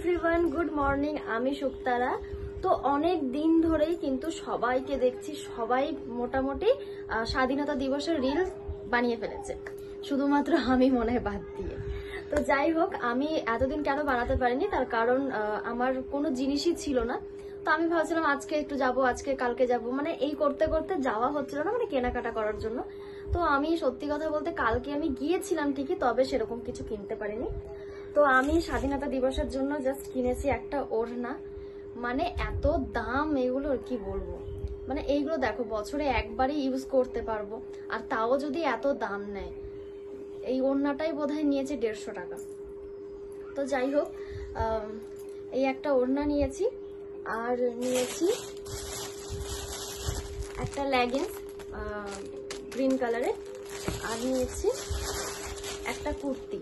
Everyone, good morning. আমি শুক্তারা। তো অনেক দিন ধরেই কিন্তু সবাইকে দেখছি, সবাই মোটামুটি স্বাধীনতা দিবসের রিল বানিয়ে ফেলেছে, শুধুমাত্র আমি মনে হয় বাদ দিয়ে। তো যাই হোক, আমি এতদিন কেন বানাতে পারিনি তার কারণ আমার কোনো জিনিসই ছিল না। তো আমি ভাবছিলাম আজকে একটু যাবো, আজকে কালকে যাব, মানে এই করতে করতে যাওয়া হচ্ছিল না, মানে কেনাকাটা করার জন্য। তো আমি সত্যি কথা বলতে কালকে আমি গিয়েছিলাম ঠিকই, তবে সেরকম কিছু কিনতে পারিনি। তো আমি স্বাধীনতা দিবসের জন্য জাস্ট কিনেছি একটা ওড়না। মানে এত দাম এগুলোর, কি বলবো। মানে এইগুলো দেখো বছরে একবারই ইউজ করতে পারবো, আর তাও যদি এত দাম নেয়। এই ওড়নাটাই বোধহয় নিয়েছে 150 টাকা। তো যাই হোক, এই একটা ওড়না নিয়েছি, আর নিয়েছি একটা লেগিংস গ্রিন কালারের, আর নিয়েছি একটা কুর্তি,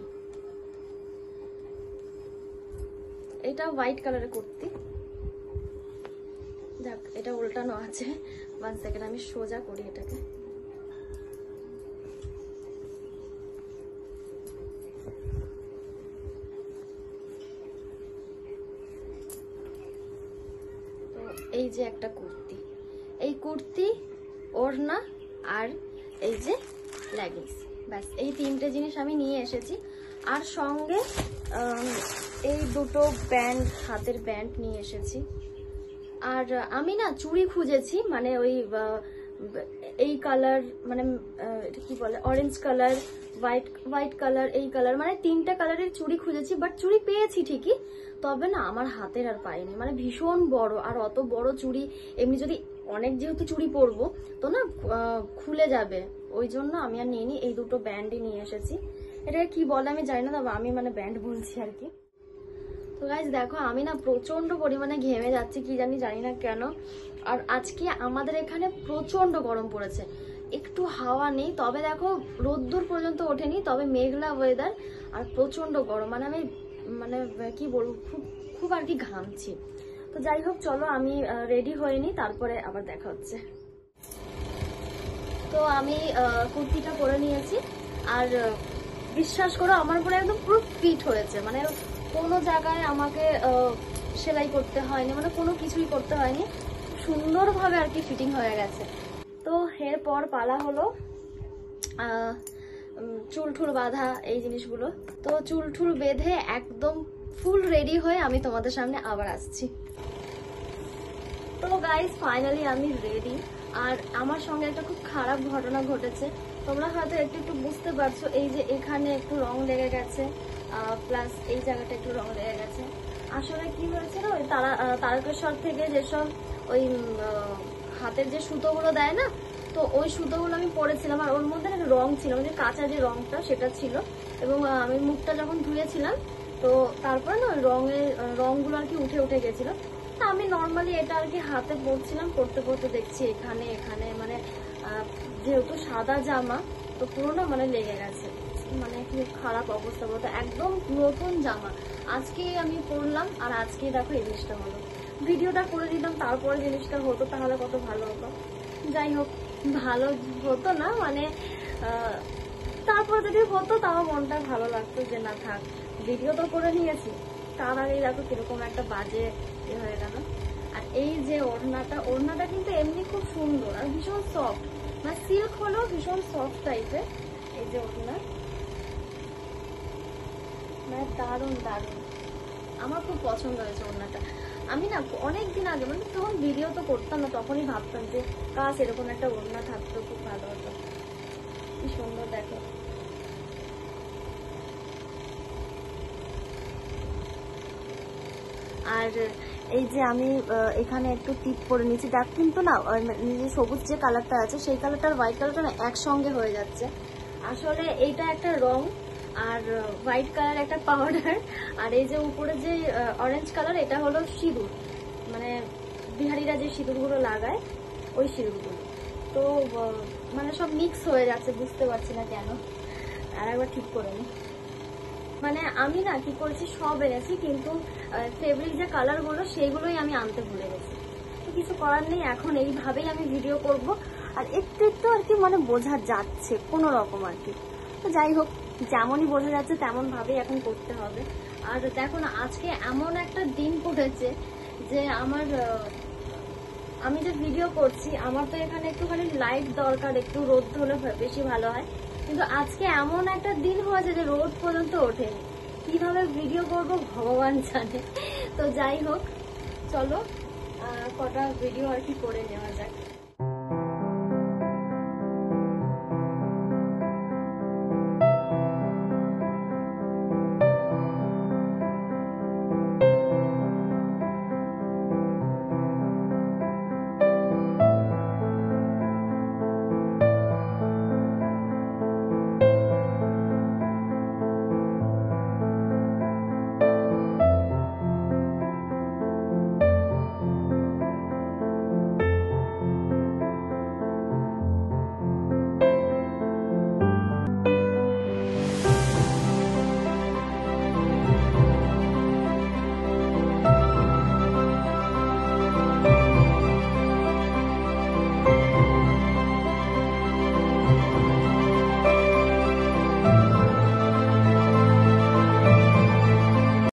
এটা হোয়াইট কালারের কুর্তি। দেখ, এটা উল্টানো আছে, 1 সেকেন্ড আমি সোজা করি এটাকে। তো এই যে একটা কুর্তি, এই কুর্তি, ওড়না আর এই যে লেগিংস, ব্যাস এই 3টে জিনিস আমি নিয়ে এসেছি। আর সঙ্গে এই দুটো ব্যান্ড, হাতের ব্যান্ড নিয়ে এসেছি। আর আমি না চুড়ি খুঁজেছি, মানে ওই এই কালার, মানে এটা কি বলে, অরেঞ্জ কালার, হোয়াইট কালার, এই কালার, মানে 3টে কালারের চুড়ি খুঁজেছি। বাট চুড়ি পেয়েছি ঠিকই, তবে না আমার হাতের আর পাইনি, মানে ভীষণ বড়। আর অত বড় চুড়ি এমনি যদি অনেক যেহেতু চুড়ি পরবো তো না খুলে যাবে, ওই জন্য আমি আর নিইনি। এই দুটো ব্যান্ডই নিয়ে এসেছি। এটা কি বলে আমি জানি না, তবে আমি মানে ব্যান্ড বলছি আর কি। তো গাইজ দেখো, আমি না প্রচন্ড পরিমাণে ঘেমে যাচ্ছি, কি জানি না কেন। আর আজকে আমাদের এখানে প্রচন্ড গরম পড়েছে, একটু হাওয়া নেই, তবে দেখো রোদ্দুর পর্যন্ত ওঠেনি, তবে মেঘলা ওয়েদার আর প্রচন্ড গরম। মানে আমি মানে কি বলবো, খুব আর কি ঘামছি। তো যাই হোক, চলো আমি রেডি হইনি, তারপরে আবার দেখা হচ্ছে। তো আমি কুর্তিটা পরে নিয়েছি, আর বিশ্বাস করো আমার পরে একদম পুরো ফিট হয়েছে। মানে কোনো জায়গায় আমাকে সেলাই করতে হয়নি, মানে কোনো কিছুই করতে হয়নি, সুন্দরভাবে আর কি ফিটিং হয়ে গেছে। তো এরপর পালা হলো চুল ঠুল বাঁধা, এই জিনিসগুলো। তো চুল ঠুল বেঁধে একদম ফুল রেডি হয়ে আমি তোমাদের সামনে আবার আসছি। তো গাইস, ফাইনালি আমি রেডি। আর আমার সঙ্গে একটা খুব খারাপ ঘটনা ঘটেছে, তোমরা হয়তো একটু বুঝতে পারছো। এই যে এখানে একটু রং লেগে গেছে, প্লাস এই জায়গাটা একটু রং লেগে গেছে। আসলে কি হয়েছে না, ওই তারকেশ্বর থেকে যেসব ওই হাতের যে সুতোগুলো দেয় না, তো ওই সুতোগুলো আমি পরেছিলাম, আর ওর মধ্যে একটা রং ছিল, মানে কাঁচা যে রংটা সেটা ছিল। এবং আমি মুখটা যখন ধুয়েছিলাম, তো তারপরে না ওই রংগুলো আর কি উঠে গেছিল। আমি নর্মালি এটা আর কি হাতে পরছিলাম, পরতে দেখছি এখানে মানে যেহেতু সাদা জামা, তো পুরো না মানে লেগে গেছে। মানে খুব খারাপ অবস্থা বলতে, একদম নতুন জামা আজকেই আমি পরলাম, আর আজকেই দেখো এই জিনিসটা হলো। ভিডিওটা করে দিতাম তারপরে জিনিসটা হতো, তাহলে কত ভালো হতো। যাই হোক, ভালো হতো না মানে তারপর যদি হতো তাও মনটা ভালো লাগতো যে না থাক, ভিডিও তো করে নিয়েছি। তার আগেই দেখো কিরকম একটা বাজে হয়ে গেল। আর এই যে ওড়নাটা কিন্তু এমনি খুব সুন্দর আর ভীষণ সফট, মানে সিল্ক হলেও ভীষণ সফট টাইপের। এই যে ওড়না, মানে দারুণ, আমার খুব পছন্দ হয়েছে ওড়নাটা। আমি না অনেকদিন আগে, মানে তখন ভিডিও তো করতাম না, তখনই ভাবতাম যে কাজ এরকম একটা ওড়না থাকতো, খুব ভালো হতো। কি সুন্দর দেখো। আর এই যে আমি এখানে একটু টিপ করে নিয়েছি, দেখ কিন্তু না নিজে সবুজ যে কালারটা আছে সেই কালারটা আর হোয়াইট কালারটা না একসঙ্গে হয়ে যাচ্ছে। আসলে এইটা একটা রং, আর হোয়াইট কালার একটা পাউডার, আর এই যে উপরে যে অরেঞ্জ কালার, এটা হলো সিঁদুর, মানে বিহারিরা যে সিঁদুরগুলো লাগায় ওই সিঁদুরগুলো। তো মানে সব মিক্স হয়ে যাচ্ছে, বুঝতে পারছি না কেন। আর একবার ঠিক করে নিই। মানে আমি না কি করেছি, সব এনেছি, কিন্তু ফেব্রিক যে কালারগুলো সেইগুলোই আমি আনতে ভুলে গেছি। তো কিছু করার নেই, এখন এইভাবেই আমি ভিডিও করব। আর একটু আর কি মানে বোঝা যাচ্ছে কোনো রকম আর কি। তো যাই হোক, যেমনই বোঝা যাচ্ছে তেমন ভাবেই এখন করতে হবে। আর দেখো না, আজকে এমন একটা দিন পড়েছে যে আমি যে ভিডিও করছি, আমার তো এখানে একটুখানি লাইট দরকার, একটু রোদ হলে বেশি ভালো হয়, কিন্তু আজকে এমন একটা দিন হয়েছে যে রোদ পর্যন্ত ওঠেনি। কিভাবে ভিডিও করব ভগবান জানে। তো যাই হোক, চলো কটা ভিডিও আর কি করে নেওয়া যাক।